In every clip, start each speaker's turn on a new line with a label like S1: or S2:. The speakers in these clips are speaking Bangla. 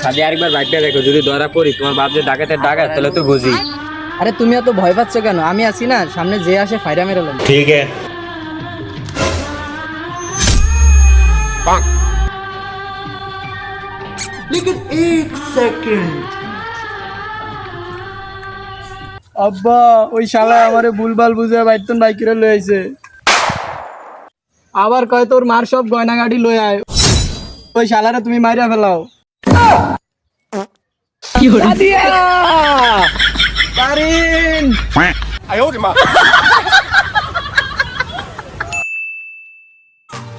S1: খালি আরেকবার বাইকটা দেখো, যদি ধরা পড়ি তোমার বাপ যে ডাকাতের ডাকাত তাহলে তো বুঝি।
S2: আরে তুমি এত ভয় পাচ্ছ কেন? আমি আছি না, সামনে যে আসে ফাইরা মেরে লম।
S3: ठीक है।
S2: আব্বা ওই শালা আমারে ভুলভাল বুঝে বাইতন বাইকেরে লই আইছে। আবার কয় তোর মার সব গয়না গাড়ি লই আয়, ওই শালারে তুমি মাইরা ফেলাও। দাদিয়া! তারিন!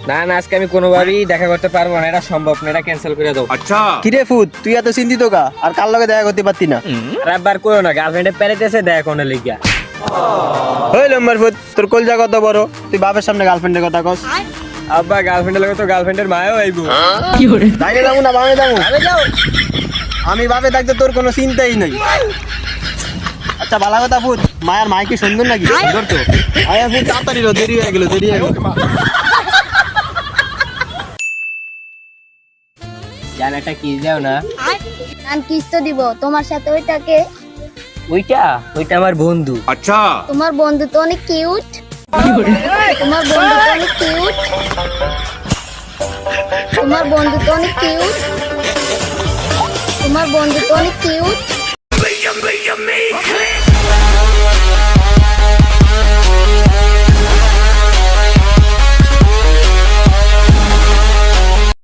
S1: না না, আজকে আমি কোনোভাবেই দেখা করতে পারবো না, এটা সম্ভব না, এটা ক্যান্সেল করে দাও।
S3: अच्छा।
S2: কিরে ফুট, তুই এত চিন্তিত কা? আর কার লগে দেখা করতে পারতি না?
S1: আর একবার করো না, গার্লফ্রেন্ডে পেরেতেছে দেখা কোনো লিগা।
S2: ওই লম্বার ফুট, তোর কলজা কত বড়, তুই বাপের সামনে গার্লফ্রেন্ডের কথা কস?
S1: আব্বা গার্লফ্রেন্ডের লগে তো গার্লফ্রেন্ডের মায়ও আইবো।
S2: বাইরে যাবো না বামে যাবো? আমি বাপে থাকতে তোর কোনো চিন্তাই নাই। আচ্ছা ভালো কথা ফুট, মায়ের মায় কি সুন্দর নাকি? সুন্দর তো। আয়া ফুট তাড়াতাড়ি লো, দেরি হয়ে গেল, দেরি হয়ে গেল।
S1: জান একটা কিস দাও না।
S4: আমি কিস তো দিব, তোমার সাথে ওইটাকে।
S1: ওইটা ওইটা আমার বন্ধু।
S3: अच्छा।
S4: তোমার বন্ধু তো অনেক কিউট। তোমার বন্ধু তো অনেক কিউট। তোমার বন্ধু তো অনেক কিউট। তোমার বন্ধু তো অনেক কিউট।